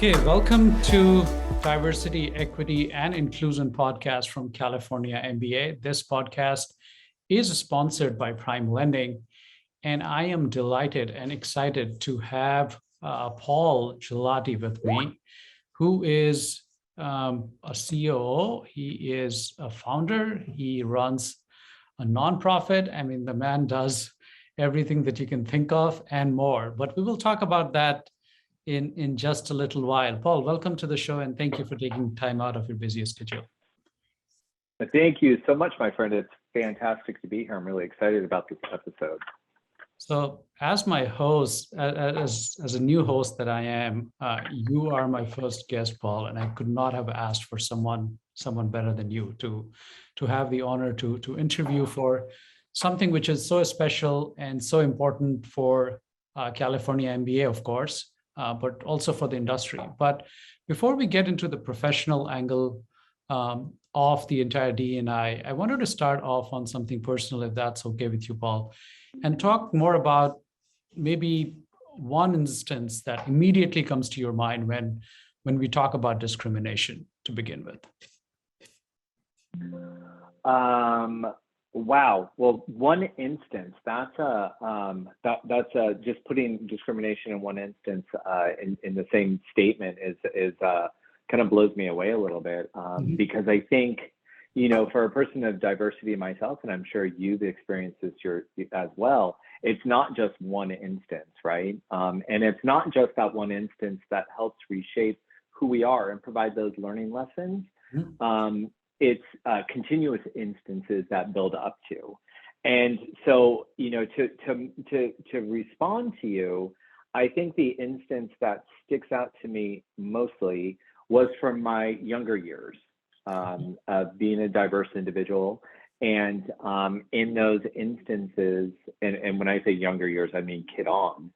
Okay, welcome to Diversity, Equity, and Inclusion podcast from California MBA. This podcast is sponsored by Prime Lending, and I am delighted and excited to have Paul Gigliotti with me, who is a COO. He is a founder. He runs a nonprofit. I mean, the man does everything that you can think of and more. But we will talk about that in just a little while. Paul, welcome to the show, and thank you for taking time out of your busy schedule. Thank you so much, my friend. It's fantastic to be here. I'm really excited about this episode. So, as my host, as a new host that I am, you are my first guest, Paul, and I could not have asked for someone better than you to have the honor to interview for something which is so special and so important for California MBA, of course, but also for the industry. But before we get into the professional angle of the entire D&I, I wanted to start off on something personal, if that's okay with you, Paul, and talk more about maybe one instance that immediately comes to your mind when we talk about discrimination to begin with. Wow. Well, one instance, that's just putting discrimination in one instance in the same statement is kind of blows me away a little bit because I think, for a person of diversity myself, and I'm sure you've experienced this as well, it's not just one instance, right? And it's not just that one instance that helps reshape who we are and provide those learning lessons. It's continuous instances that build up to. And so, to respond to you, I think the instance that sticks out to me mostly was from my younger years of being a diverse individual. And in those instances, and when I say younger years, I mean kid on,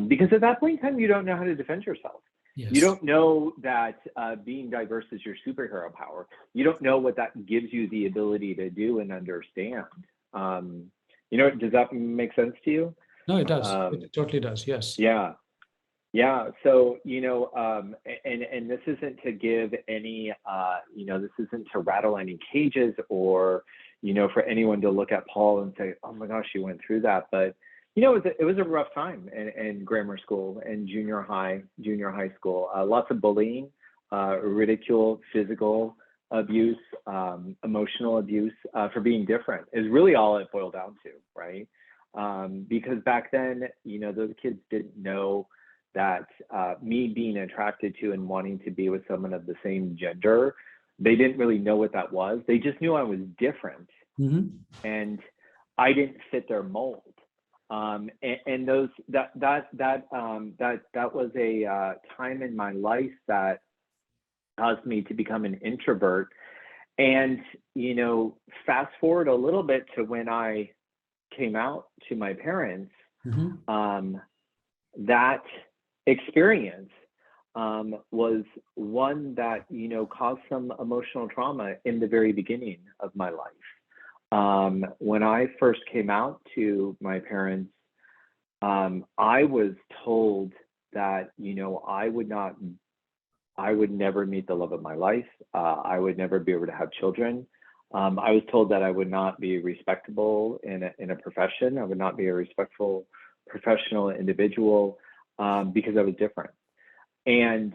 because at that point in time, you don't know how to defend yourself. Yes. You don't know that being diverse is your superhero power. You don't know what that gives you the ability to do and understand. Does that make sense to you? No, it does. It totally does. Yes. Yeah. Yeah. So, and this isn't to give any, this isn't to rattle any cages or, for anyone to look at Paul and say, oh my gosh, you went through that. But it was a rough time in grammar school and junior high school. Lots of bullying, ridicule, physical abuse, emotional abuse for being different is really all it boiled down to, right? Because back then, those kids didn't know that me being attracted to and wanting to be with someone of the same gender, they didn't really know what that was. They just knew I was different, and I didn't fit their mold. And that was a time in my life that caused me to become an introvert. And fast forward a little bit to when I came out to my parents, that experience was one that caused some emotional trauma in the very beginning of my life. When I first came out to my parents, I was told that, I would never meet the love of my life. I would never be able to have children. I was told that I would not be respectable in a profession. I would not be a respectful professional individual because I was different. And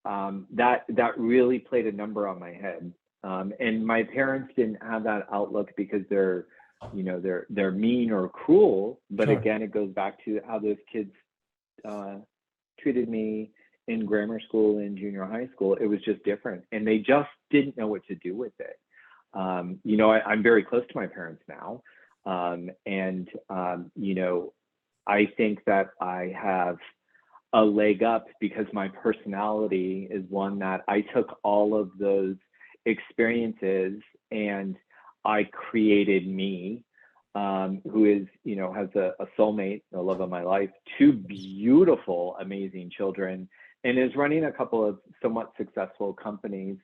that really played a number on my head. And my parents didn't have that outlook because they're mean or cruel. But sure. Again, it goes back to how those kids treated me in grammar school and junior high school. It was just different, and they just didn't know what to do with it. I'm very close to my parents now, and I think that I have a leg up because my personality is one that I took all of those experiences and I created me, who is, has a soulmate, the love of my life, two beautiful, amazing children, and is running a couple of somewhat successful companies,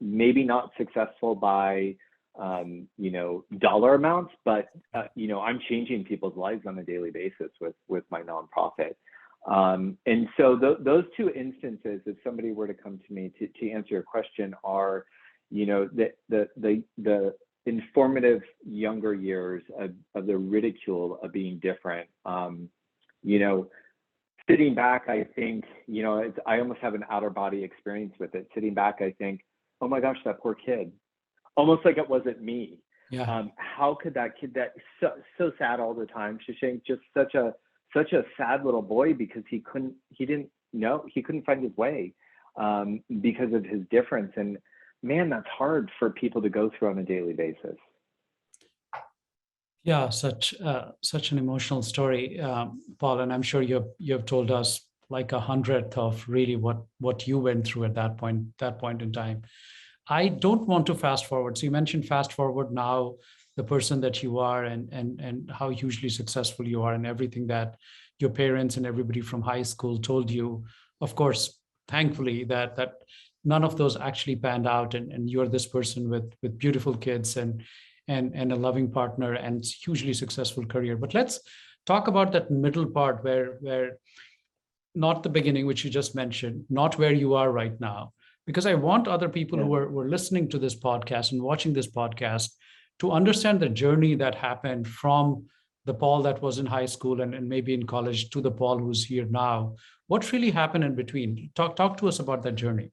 maybe not successful by, dollar amounts, but, I'm changing people's lives on a daily basis with my nonprofit. And so those two instances, if somebody were to come to me to answer your question, are, the informative younger years of the ridicule of being different. You know, Sitting back, I think, I almost have an outer body experience with it. Sitting back, I think, oh my gosh, that poor kid, almost like it wasn't me. Yeah. How could that kid, that so sad all the time, Shashank, just such a sad little boy, because he couldn't find his way, because of his difference. And man, that's hard for people to go through on a daily basis. Yeah, such an emotional story, Paul, and I'm sure you've told us like a hundredth of really what you went through at that point in time. I don't want to fast forward. So you mentioned fast forward now, the person that you are, and how hugely successful you are, and everything that your parents and everybody from high school told you. Of course, thankfully that none of those actually panned out, and you're this person with beautiful kids and a loving partner and hugely successful career. But let's talk about that middle part where not the beginning, which you just mentioned, not where you are right now. Because I want other people Yeah. who are listening to this podcast and watching this podcast to understand the journey that happened from the Paul that was in high school and maybe in college to the Paul who's here now. What really happened in between? Talk to us about that journey.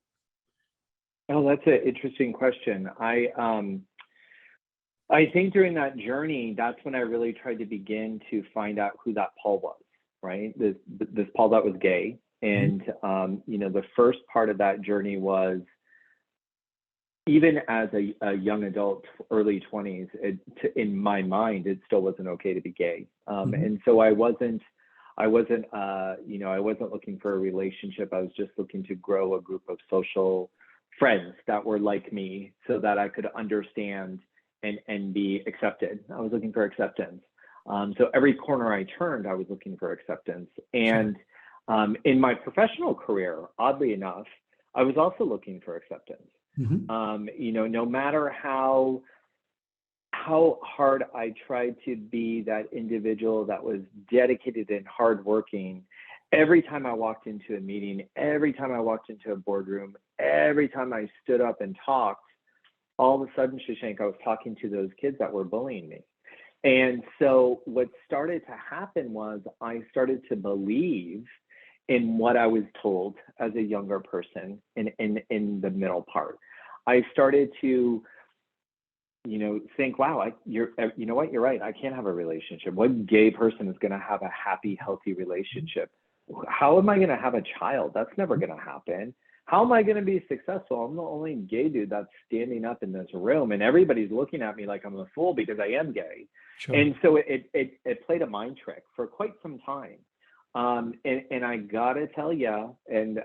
Oh, that's an interesting question. I think during that journey, that's when I really tried to begin to find out who that Paul was, right? This Paul that was gay. And, the first part of that journey was, even as a young adult, early 20s, in my mind, it still wasn't okay to be gay. And so I wasn't looking for a relationship. I was just looking to grow a group of social friends that were like me, so that I could understand and be accepted. I was looking for acceptance. So every corner I turned, I was looking for acceptance. And in my professional career, oddly enough, I was also looking for acceptance. No matter how hard I tried to be that individual that was dedicated and hardworking, every time I walked into a meeting, every time I walked into a boardroom, every time I stood up and talked, all of a sudden, Shashank, I was talking to those kids that were bullying me. And so what started to happen was I started to believe in what I was told as a younger person in the middle part. I started to, think, wow, you know what, you're right. I can't have a relationship. What gay person is going to have a happy, healthy relationship? How am I going to have a child? That's never going to happen. How am I going to be successful? I'm the only gay dude that's standing up in this room, and everybody's looking at me like I'm a fool because I am gay. Sure. And so it played a mind trick for quite some time. And I gotta tell you, and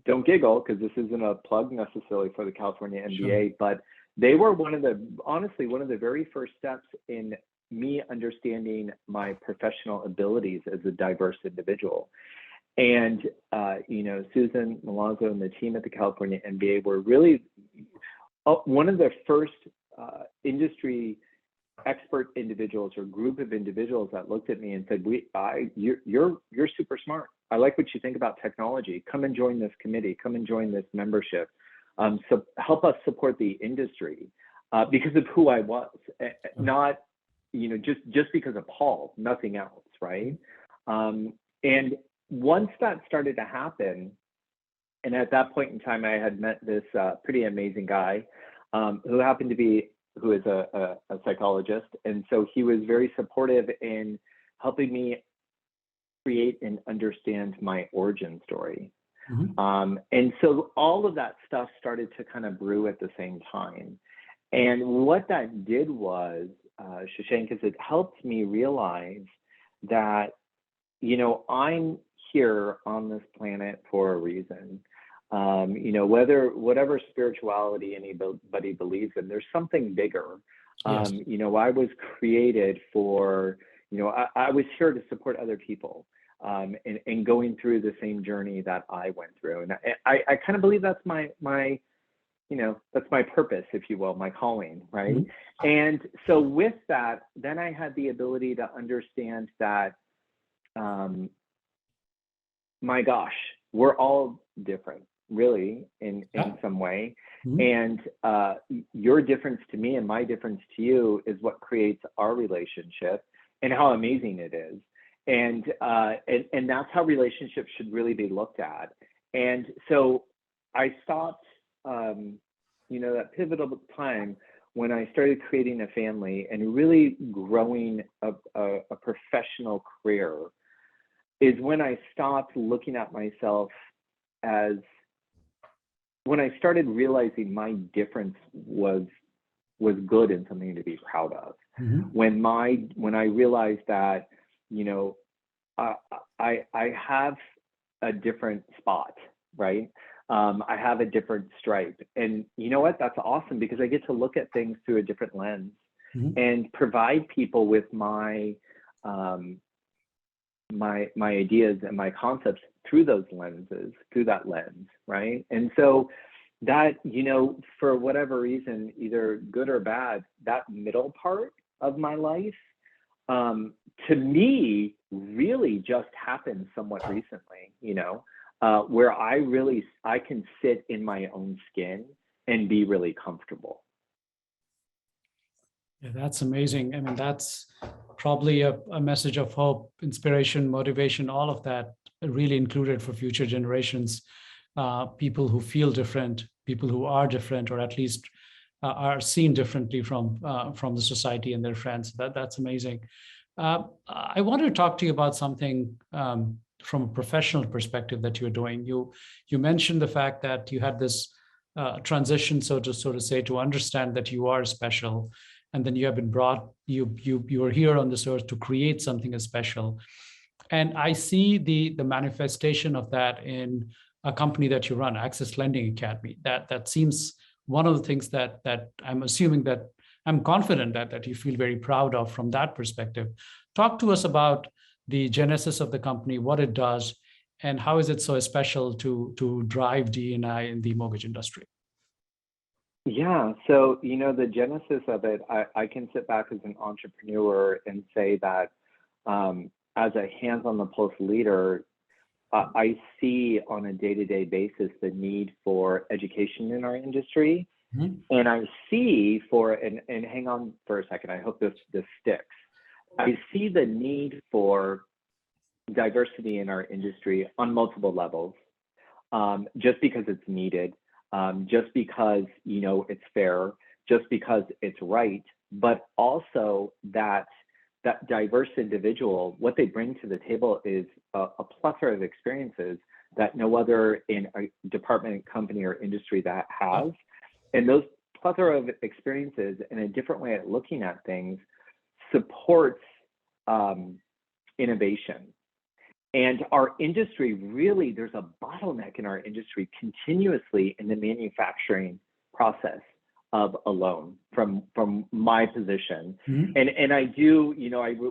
don't giggle, because this isn't a plug necessarily for the California NBA, Sure. but they were one of the very first steps in me understanding my professional abilities as a diverse individual. And, Susan Milazzo and the team at the California NBA were really one of the first industry expert individuals or group of individuals that looked at me and said, you're super smart. I like what you think about technology. Come and join this committee. Come and join this membership. So help us support the industry because of who I was, not, just because of Paul, nothing else, right? And once that started to happen, and at that point in time, I had met this pretty amazing guy who is a psychologist. And so he was very supportive in helping me create and understand my origin story. And so all of that stuff started to kind of brew at the same time. And what that did was, Shashank, is it helped me realize that, I'm here on this planet for a reason. Whatever spirituality anybody believes in, there's something bigger. Yes. I was created for, I was here to support other people and going through the same journey that I went through. And I kind of believe that's my that's my purpose, if you will, my calling, right? And so with that, then I had the ability to understand that um, my gosh, we're all different, really, Yeah. in some way. Mhm. And your difference to me and my difference to you is what creates our relationship and how amazing it is. And that's how relationships should really be looked at. And so I stopped, that pivotal time when I started creating a family and really growing a professional career is when I stopped looking at myself as when I started realizing my difference was good and something to be proud of. Mhm. When I realized that, you know, I I have a different spot, right? I have a different stripe, and you know what? That's awesome because I get to look at things through a different lens Mhm. and provide people with um, my ideas and my concepts through those lenses, through that lens, right? And so that, for whatever reason, either good or bad, that middle part of my life, um, to me, really just happened somewhat recently, where I can sit in my own skin and be really comfortable. Yeah, that's amazing. I mean, that's probably a message of hope, inspiration, motivation, all of that really included for future generations. People who feel different, people who are different, or at least are seen differently from the society and their friends. That's amazing. I wanted to talk to you about something from a professional perspective that you're doing. You mentioned the fact that you had this transition, so to say, to understand that you are special, and then you have been brought. You are here on this earth to create something as special, and I see the manifestation of that in a company that you run, Access Lending Academy. That seems one of the things that I'm assuming that I'm confident that you feel very proud of from that perspective. Talk to us about the genesis of the company, what it does, and how is it so special to drive D&I in the mortgage industry. Yeah, so the genesis of it, I can sit back as an entrepreneur and say that as a hands on the pulse leader, I see on a day-to-day basis the need for education in our industry. Mhm. And I see and hang on for a second, I hope this sticks. I see the need for diversity in our industry on multiple levels, just because it's needed, just because it's fair, just because it's right, but also that diverse individual, what they bring to the table is a plethora of experiences that no other in a department, company, or industry that Yeah. has. And those plethora of experiences and a different way of looking at things supports um, innovation. And our industry really, there's a bottleneck in our industry continuously in the manufacturing process of a loan from my position. Mhm. And I do,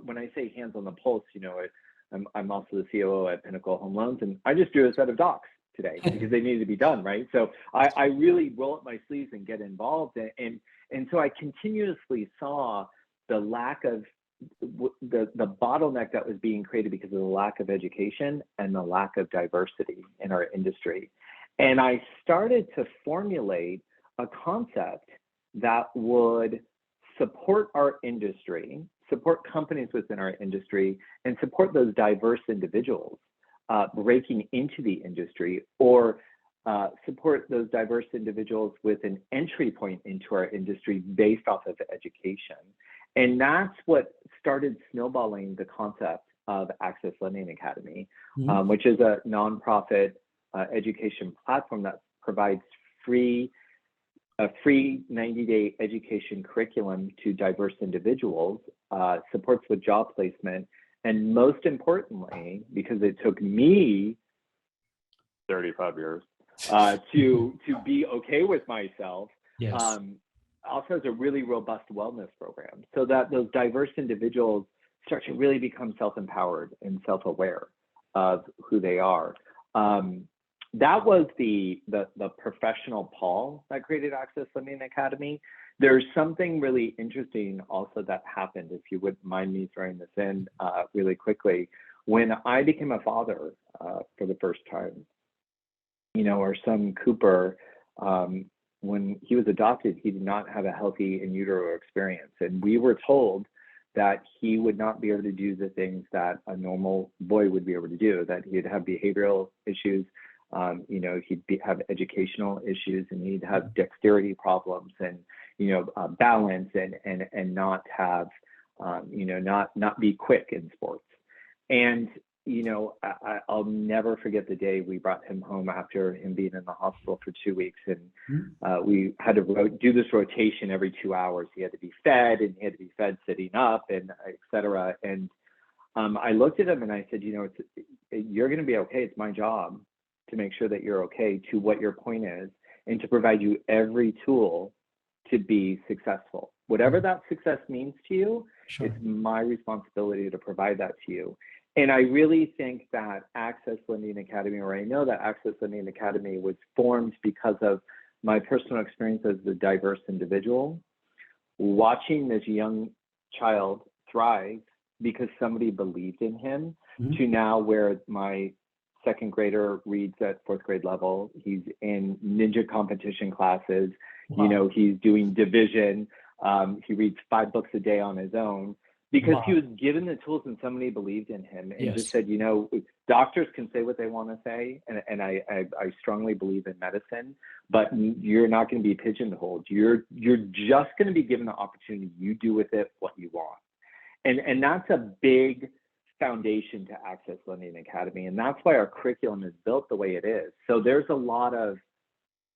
when I say hands on the pulse, I'm also the COO at Pinnacle Home Loans, and I just drew a set of docs today because they needed to be done, right? So I really roll up my sleeves and get involved. And so I continuously saw the lack of the bottleneck that was being created because of the lack of education and the lack of diversity in our industry. And I started to formulate a concept that would support our industry, support companies within our industry, and support those diverse individuals breaking into the industry, or support those diverse individuals with an entry point into our industry based off of education. And that's what started snowballing the concept of Access Lending Academy, Mhm. which is a nonprofit education platform that provides a free 90-day education curriculum to diverse individuals, supports with job placement, and most importantly, because it took me 35 years to be okay with myself, Yes. um, also has a really robust wellness program so that those diverse individuals start to really become self-empowered and self-aware of who they are. That was the professional Paul that created Access Lending Academy. There's something really interesting also that happened, if you wouldn't mind me throwing this in really quickly. When I became a father for the first time, our son Cooper, when he was adopted, he did not have a healthy in utero experience. And we were told that he would not be able to do the things that a normal boy would be able to do, that he'd have behavioral issues, have educational issues, and he'd have dexterity problems and, balance and not have, not be quick in sports. And I'll never forget the day we brought him home after him being in the hospital for 2 weeks, and we had to do this rotation every 2 hours. He had to be fed, and he had to be fed sitting up, and et cetera. And I looked at him and I said, you're going to be okay. It's my job to make sure that you're okay, to what your point is, and to provide you every tool to be successful. Whatever that success means to you, Sure. it's my responsibility to provide that to you. And I really think that Access Lending Academy, or I know that Access Lending Academy was formed because of my personal experience as a diverse individual, watching this young child thrive because somebody believed in him, to now where my second grader reads at fourth grade level. He's in ninja competition classes. Wow. He's doing division. He reads 5 books a day on his own, because he was given the tools and somebody believed in him and just said, doctors can say what they want to say. And I strongly believe in medicine, but you're not going to be pigeonholed. You're just going to be given the opportunity. You do with it what you want. And that's a big foundation to Access Lending Academy. And that's why our curriculum is built the way it is. So there's a lot of,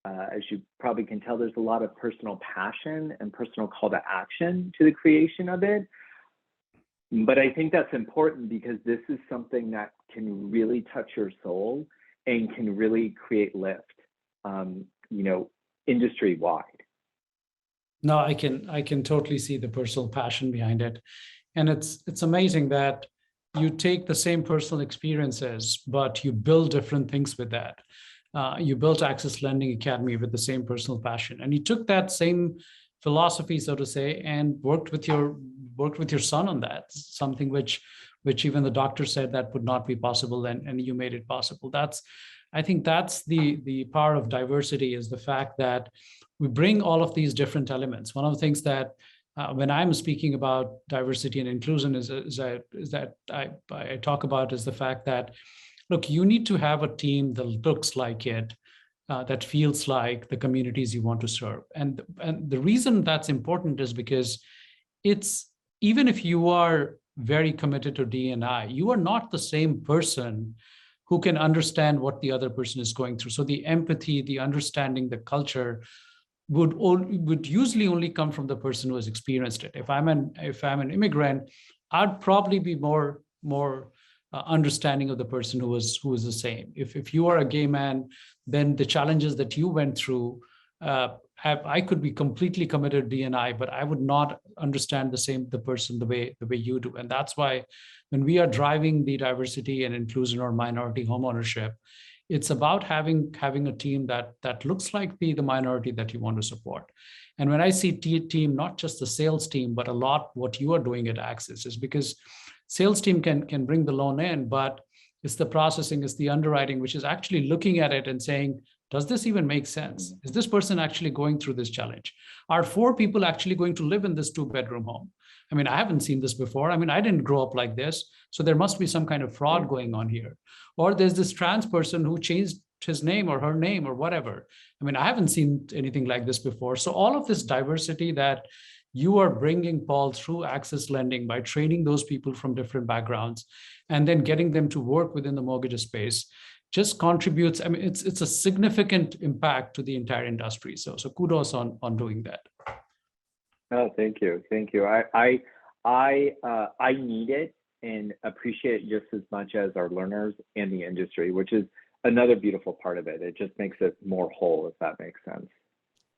as you probably can tell, there's a lot of personal passion and personal call to action to the creation of it. But I think that's important because this is something that can really touch your soul and can really create lift, industry wide. No, I can totally see the personal passion behind it. And it's amazing that you take the same personal experiences, but you build different things with that. You built Access Lending Academy with the same personal passion, and you took that same philosophy, so to say, and worked with your son on that, something which even the doctor said that would not be possible, and you made it possible. I think that's the power of diversity, is the fact that we bring all of these different elements. One of the things that when I'm speaking about diversity and inclusion is that I talk about is the fact that, look, you need to have a team that looks like it, that feels like the communities you want to serve. And the reason that's important is because it's, even if you are very committed to D&I, you are not the same person who can understand what the other person is going through. So the empathy, the understanding, the culture would usually only come from the person who has experienced it. If I'm an immigrant, I'd probably be more understanding of the person who is the same. If you are a gay man, then the challenges that you went through, I could be completely committed to D&I, but I would not understand the person the way you do. And that's why when we are driving the diversity and inclusion or minority homeownership, it's about having a team that looks like the minority that you want to support. And when I see team, not just the sales team, but a lot what you are doing at Access, is because sales team can bring the loan in, but it's the processing, it's the underwriting, which is actually looking at it and saying, does this even make sense? Is this person actually going through this challenge? Are 4 people actually going to live in this 2-bedroom home? I mean, I haven't seen this before. I mean, I didn't grow up like this. So there must be some kind of fraud going on here. Or there's this trans person who changed his name or her name or whatever. I mean, I haven't seen anything like this before. So all of this diversity that you are bringing, Paul, through Access Lending, by training those people from different backgrounds and then getting them to work within the mortgage space, just contributes. I mean, it's a significant impact to the entire industry. So kudos on doing that. Oh, thank you. I need it and appreciate it just as much as our learners and the industry, which is another beautiful part of it. It just makes it more whole, if that makes sense.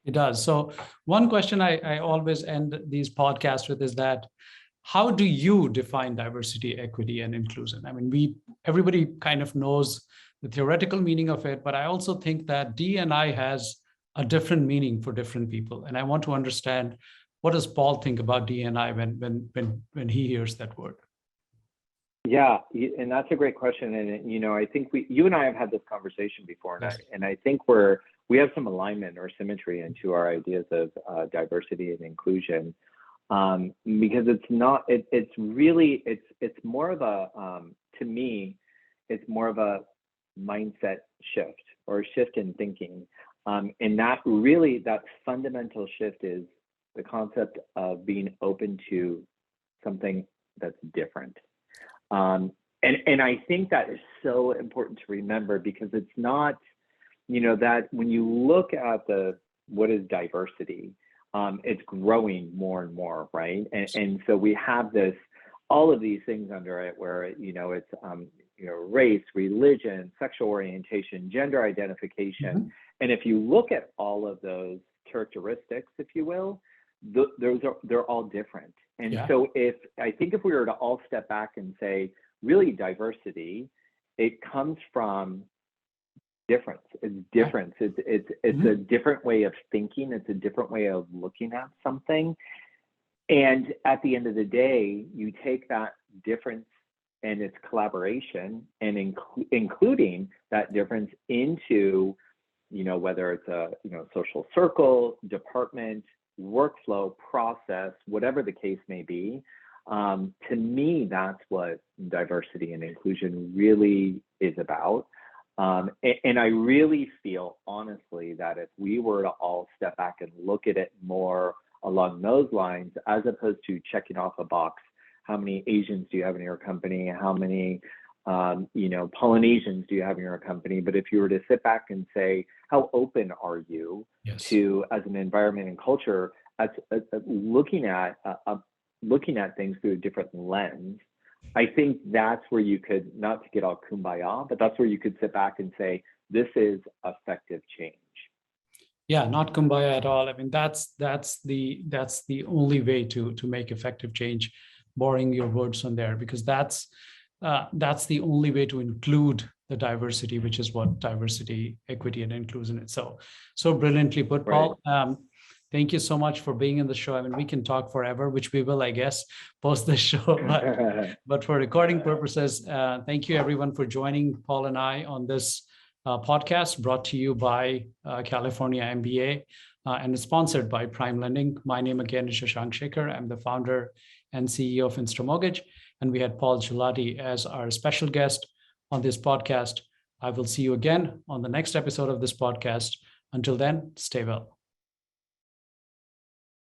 It does. So one question I always end these podcasts with is that, how do you define diversity, equity, and inclusion? I mean, everybody kind of knows the theoretical meaning of it, but I also think that D&I has a different meaning for different people. And I want to understand, what does Paul think about D&I when he hears that word? And that's a great question. And I think you and I have had this conversation before, and Yes. I think we have some alignment or symmetry into our ideas of diversity and inclusion, because it's more of a to me, it's more of a mindset shift or a shift in thinking, and that fundamental shift is the concept of being open to something that's different. And I think that is so important to remember, because it's not, that when you look at what is diversity, it's growing more and more, right? And so we have all of these things under it where, it's, race, religion, sexual orientation, gender identification. Mhm. And if you look at all of those characteristics, if you will, they're all different. And Yeah. so I think if we were to all step back and say, really, diversity, it comes from difference. It's difference. It's a Mhm. different way of thinking. It's a different way of looking at something. And at the end of the day, you take that difference and its collaboration and including that difference into, whether it's a, social circle, department, workflow, process, whatever the case may be. To me, that's what diversity and inclusion really is about. And I really feel, honestly, that if we were to all step back and look at it more along those lines, as opposed to checking off a box, how many Asians do you have in your company? How many, Polynesians do you have in your company? But if you were to sit back and say, how open are you Yes. to, as an environment and culture, as looking at things through a different lens, I think that's where you could, not to get all kumbaya, but that's where you could sit back and say, this is effective change. Yeah, not kumbaya at all. I mean, that's the only way to make effective change, borrowing your words on there, because that's the only way to include the diversity, which is what diversity, equity, and inclusion is. So brilliantly put, Right. Paul. Thank you so much for being in the show. I mean, we can talk forever, which we will, I guess, post the show. But for recording purposes, thank you everyone for joining Paul and I on this podcast, brought to you by California MBA, and is sponsored by Prime Lending. My name again is Shashank Shekhar. I'm the founder and CEO of Instamortgage, and we had Paul Gigliotti as our special guest on this podcast. I will see you again on the next episode of this podcast. Until then, stay well.